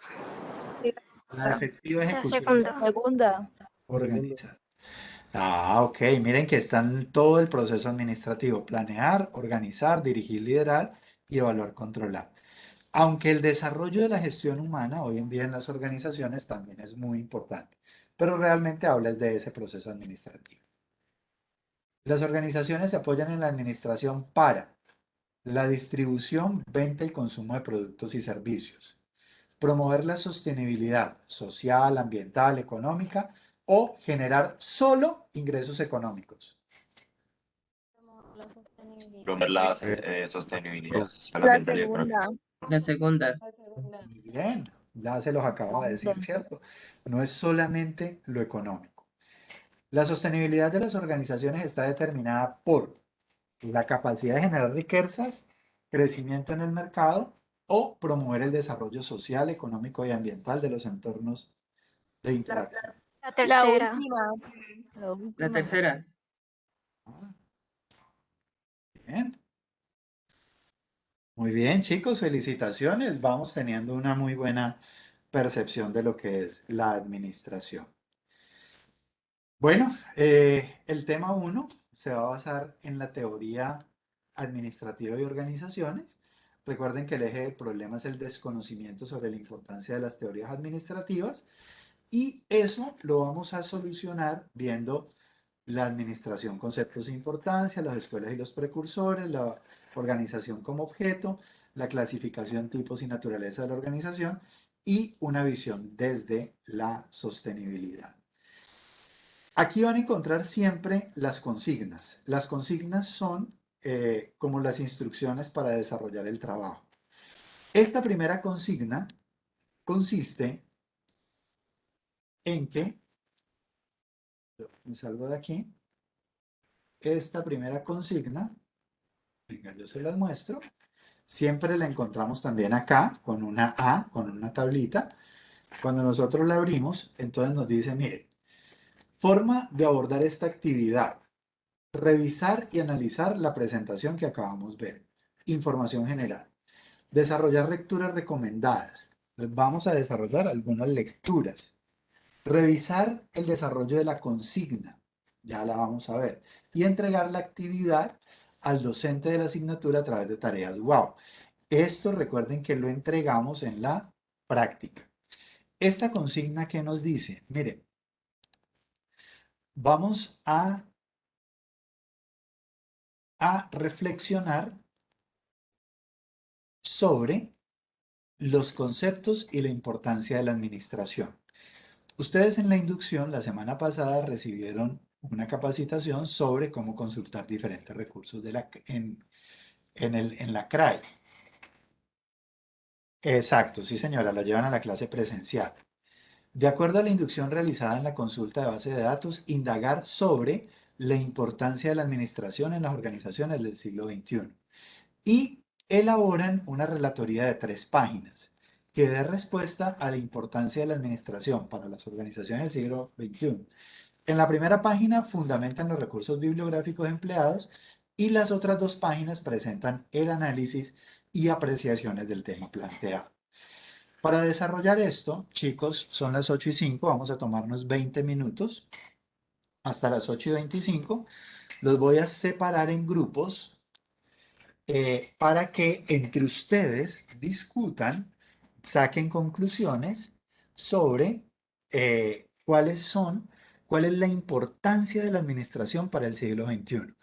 La efectiva La ejecución segunda. Segunda. organizar. Ah, ok. Miren que está en todo el proceso administrativo. Planear, organizar, dirigir, liderar y evaluar, controlar. Aunque el desarrollo de la gestión humana hoy en día en las organizaciones también es muy importante, pero realmente hablas de ese proceso administrativo. Las organizaciones se apoyan en la administración para la distribución, venta y consumo de productos y servicios, promover la sostenibilidad social, ambiental, económica o generar solo ingresos económicos. Promover la sostenibilidad social, La ambiental y económica. segunda. La segunda. Muy bien, ya se los acabo de decir, ¿cierto? No es solamente lo económico. La sostenibilidad de las organizaciones está determinada por la capacidad de generar riquezas, crecimiento en el mercado o promover el desarrollo social, económico y ambiental de los entornos de interacción. La La tercera. última. La tercera. Ah, bien. Muy bien, chicos, felicitaciones. Vamos teniendo una muy buena percepción de lo que es la administración. Bueno, el tema 1 se va a basar en la teoría administrativa de organizaciones. Recuerden que el eje del problema es el desconocimiento sobre la importancia de las teorías administrativas y eso lo vamos a solucionar viendo la administración, conceptos e importancia, las escuelas y los precursores, la organización como objeto, la clasificación, tipos y naturaleza de la organización y una visión desde la sostenibilidad. Aquí van a encontrar siempre las consignas. Las consignas son como las instrucciones para desarrollar el trabajo. Esta primera consigna consiste en que, me salgo de aquí, esta primera consigna, venga, yo se las muestro, siempre la encontramos también acá con una A, con una tablita. Cuando nosotros la abrimos, entonces nos dice, mire, forma de abordar esta actividad. Revisar y analizar la presentación que acabamos de ver. Información general. Desarrollar lecturas recomendadas. Vamos a desarrollar algunas lecturas. Revisar el desarrollo de la consigna. Ya la vamos a ver. Y entregar la actividad al docente de la asignatura a través de tareas WOW. Esto recuerden que lo entregamos en la práctica. Esta consigna que nos dice, miren, vamos a reflexionar sobre los conceptos y la importancia de la administración. Ustedes en la inducción la semana pasada recibieron una capacitación sobre cómo consultar diferentes recursos en la CRAE. Exacto, sí señora, lo llevan a la clase presencial. De acuerdo a la inducción realizada en la consulta de base de datos, indagar sobre la importancia de la administración en las organizaciones del siglo XXI. Y elaboran una relatoría de 3 páginas que dé respuesta a la importancia de la administración para las organizaciones del siglo XXI. En la primera página fundamentan los recursos bibliográficos empleados y las otras 2 páginas presentan el análisis y apreciaciones del tema planteado. Para desarrollar esto, chicos, son las 8:05, vamos a tomarnos 20 minutos hasta las 8:25. Los voy a separar en grupos para que entre ustedes discutan, saquen conclusiones sobre cuál es la importancia de la administración para el siglo XXI.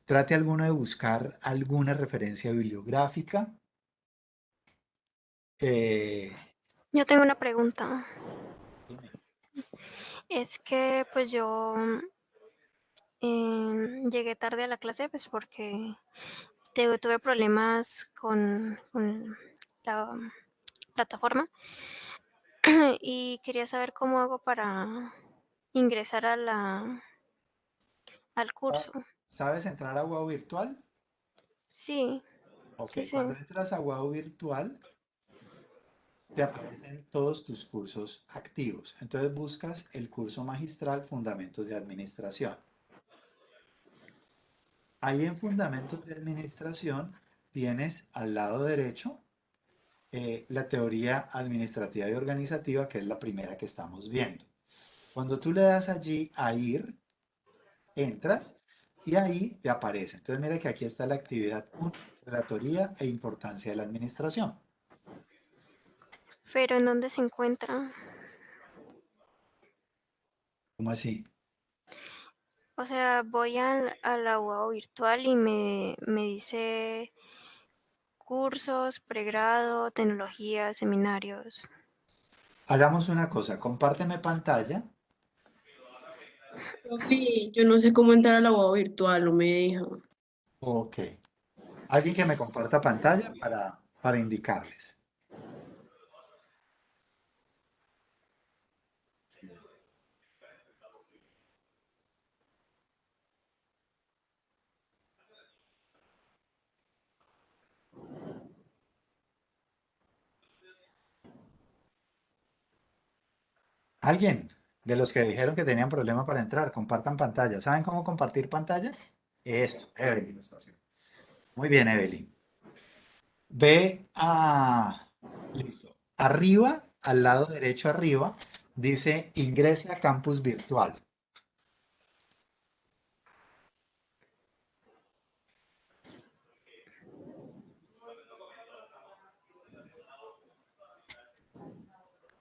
Trate alguno de buscar alguna referencia bibliográfica. Yo tengo una pregunta. Dime. Es que pues yo llegué tarde a la clase pues porque tuve problemas con la plataforma y quería saber cómo hago para ingresar al curso. ¿Sabes entrar a WOW Virtual? Sí, Ok, sí, sí. cuando entras a WOW Virtual, te aparecen todos tus cursos activos. Entonces buscas el curso magistral Fundamentos de Administración. Ahí en Fundamentos de Administración tienes al lado derecho la teoría administrativa y organizativa, que es la primera que estamos viendo. Cuando tú le das allí a ir, entras y ahí te aparece. Entonces mira que aquí está la actividad 1, relatoría e importancia de la administración. Pero ¿en dónde se encuentra? ¿Cómo así? O sea, voy a la UAO virtual y me dice cursos, pregrado, tecnología, seminarios. Hagamos una cosa, compárteme pantalla. Sí, yo no sé cómo entrar a la UAO virtual, no me deja. Ok. Alguien que me comparta pantalla para indicarles. ¿Alguien de los que dijeron que tenían problema para entrar, compartan pantalla? ¿Saben cómo compartir pantalla? Esto, Evelyn. Muy bien, Evelyn. Ve a... Listo. Arriba, al lado derecho arriba, dice ingrese a campus virtual.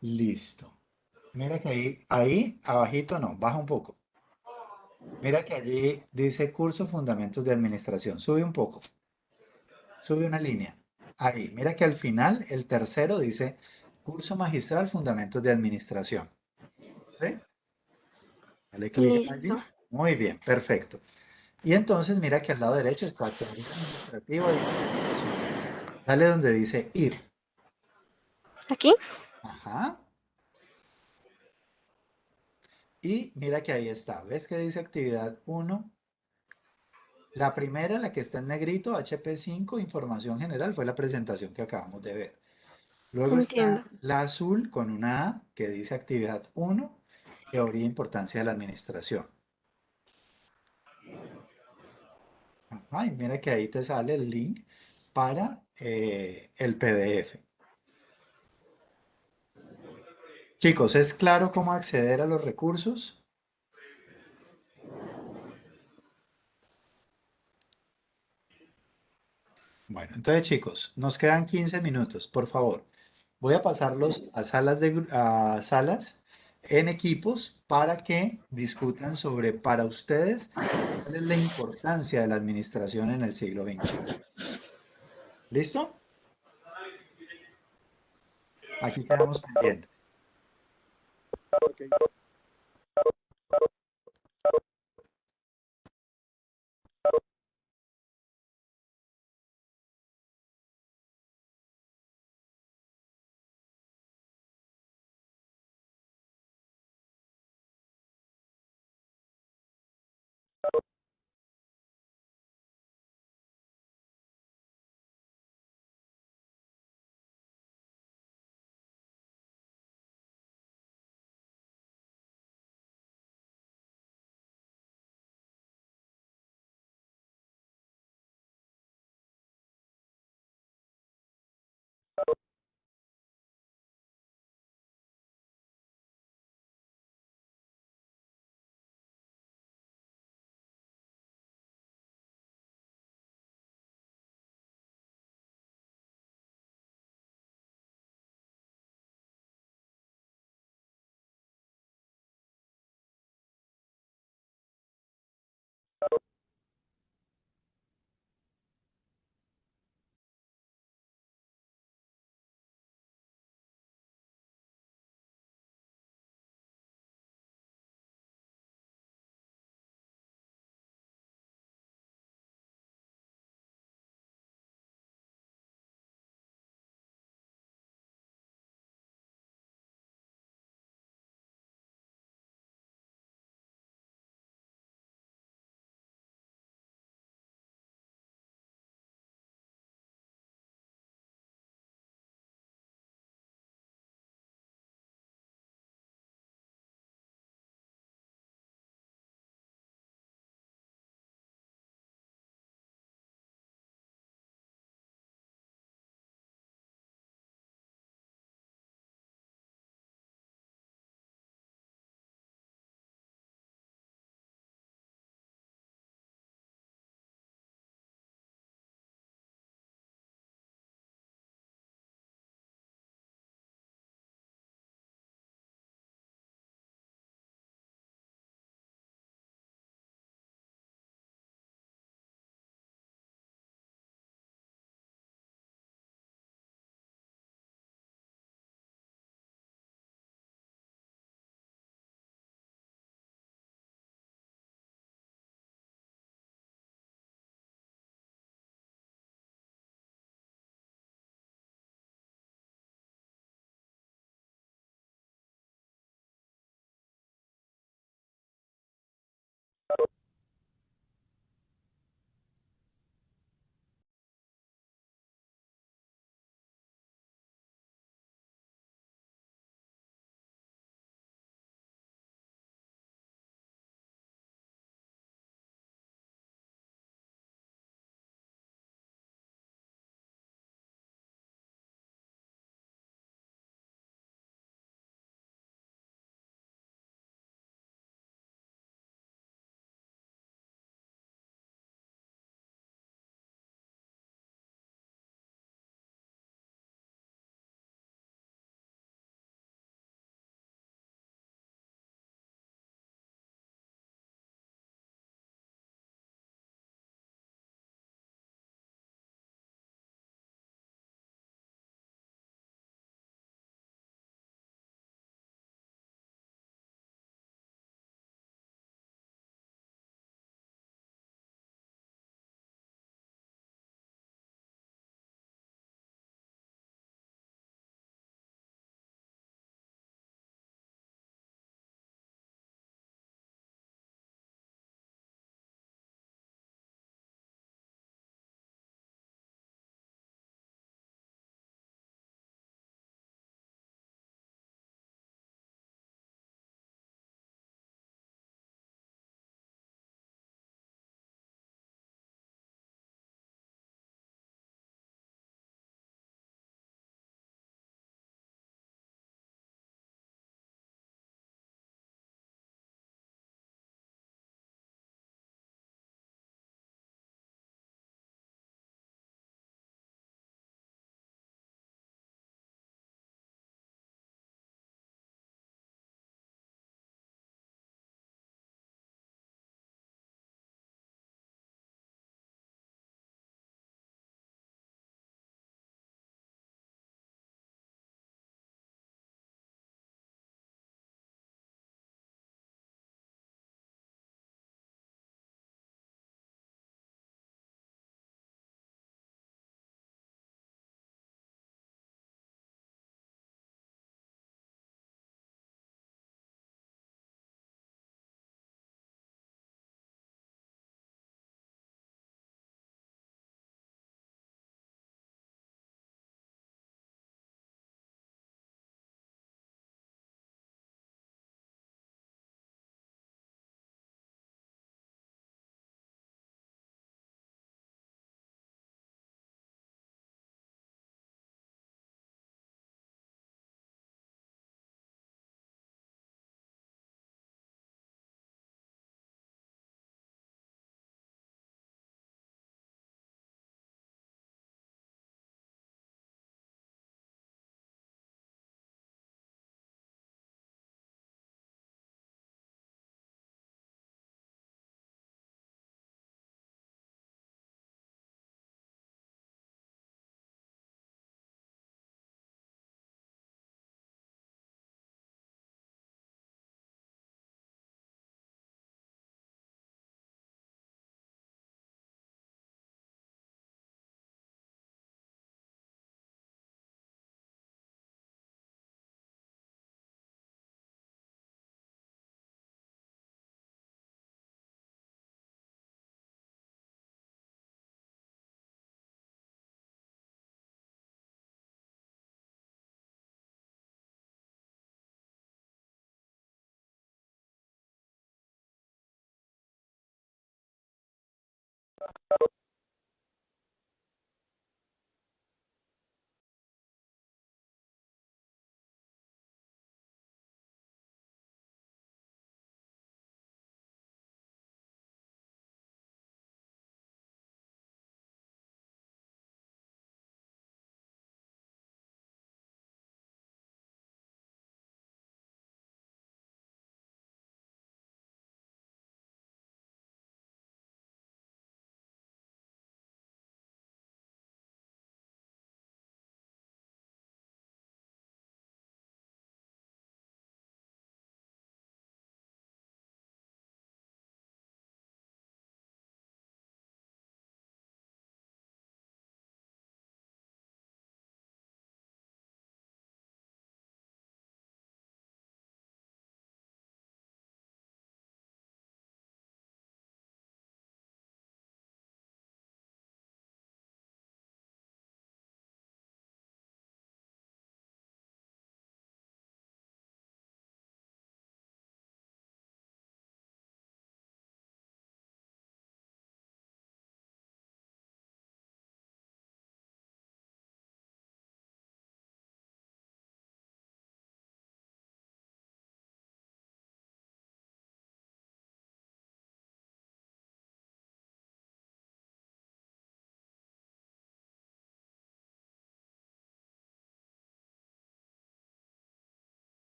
Listo. Mira que ahí, abajito no, baja un poco. Mira que allí dice curso Fundamentos de Administración. Sube un poco. Sube una línea. Ahí. Mira que al final, el tercero dice curso magistral Fundamentos de Administración. ¿Sí? Dale clic allí. Listo. Muy bien, perfecto. Y entonces mira que al lado derecho está teoría administrativa y organización. Dale donde dice ir. ¿Aquí? Ajá. Y mira que ahí está. ¿Ves que dice actividad 1? La primera, la que está en negrito, HP5, información general, fue la presentación que acabamos de ver. Luego Entiendo. está la azul con una A que dice actividad 1, teoría e importancia de la administración. Ajá, y mira que ahí te sale el link para el PDF. Chicos, ¿es claro cómo acceder a los recursos? Bueno, entonces chicos, nos quedan 15 minutos, por favor. Voy a pasarlos a salas en equipos para que discutan sobre, para ustedes, cuál es la importancia de la administración en el siglo XXI. ¿Listo? Aquí quedamos pendientes. Ok.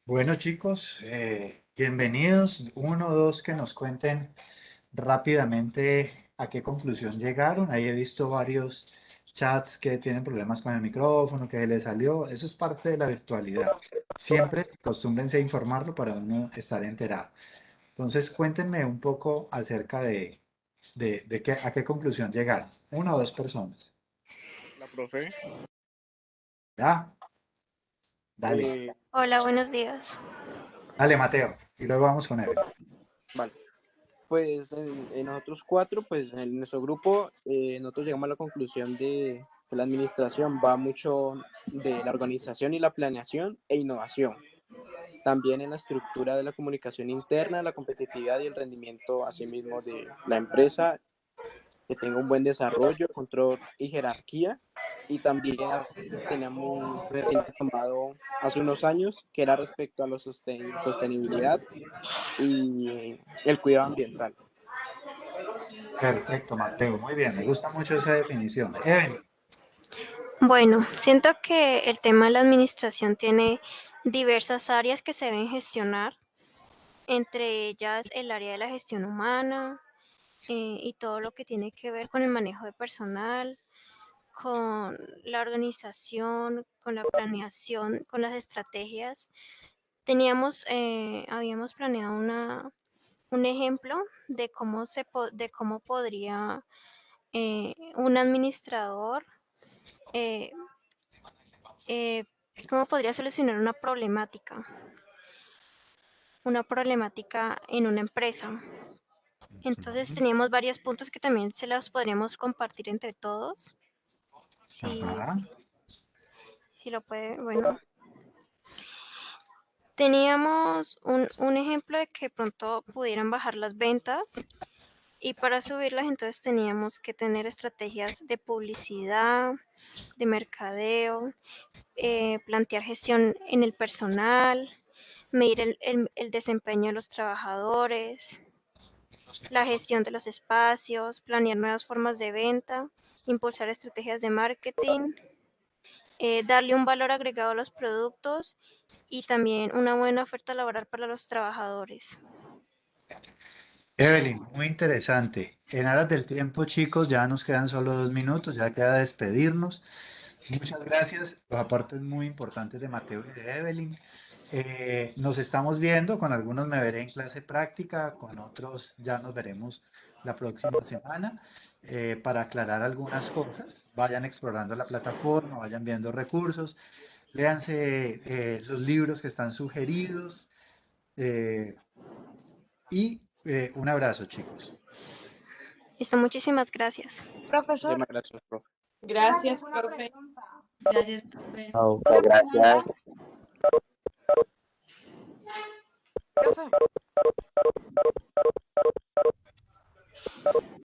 Bueno, chicos, bienvenidos. Uno o dos que nos cuenten rápidamente a qué conclusión llegaron. Ahí he visto varios chats que tienen problemas con el micrófono, que les salió. Eso es parte de la virtualidad. Siempre acostúmbrense a informarlo para uno estar enterado. Entonces, cuéntenme un poco acerca de a qué conclusión llegaron. Una o dos personas. La profe, ¿Ya? Dale. Hola, buenos días. Dale, Mateo. Y luego vamos con Evelyn. vale. Pues en nosotros cuatro, pues en nuestro grupo, nosotros llegamos a la conclusión de que la administración va mucho de la organización y la planeación e innovación. También en la estructura de la comunicación interna, la competitividad y el rendimiento asimismo de la empresa, que tenga un buen desarrollo, control y jerarquía. Y también teníamos un tomado hace unos años que era respecto a la sostenibilidad y el cuidado ambiental. Perfecto, Mateo. Muy bien. Me gusta mucho esa definición. Evelyn. Bueno, siento que el tema de la administración tiene diversas áreas que se deben gestionar, entre ellas el área de la gestión humana y todo lo que tiene que ver con el manejo de personal, con la organización, con la planeación, con las estrategias. Habíamos planeado un ejemplo de de cómo podría un administrador, eh, eh, cómo podría solucionar una problemática en una empresa. Entonces teníamos varios puntos que también se los podríamos compartir entre todos. Ajá. Si lo puede, bueno. Teníamos un ejemplo de que pronto pudieran bajar las ventas y para subirlas entonces teníamos que tener estrategias de publicidad, de mercadeo, plantear gestión en el personal, medir el desempeño de los trabajadores, la gestión de los espacios, planear nuevas formas de venta, impulsar estrategias de marketing, darle un valor agregado a los productos y también una buena oferta laboral para los trabajadores. Evelyn, muy interesante. En aras del tiempo, chicos, ya nos quedan solo 2 minutos, ya queda despedirnos. Muchas gracias. Los aportes muy importantes de Mateo y de Evelyn. Nos estamos viendo, con algunos me veré en clase práctica, con otros ya nos veremos la próxima semana para aclarar algunas cosas. Vayan explorando la plataforma, vayan viendo recursos, léanse los libros que están sugeridos y un abrazo, chicos. Listo, muchísimas gracias. Profesor, Muchas gracias, profe. Gracias, Una profe. pregunta. Gracias, profe. Chao. gracias. Profe.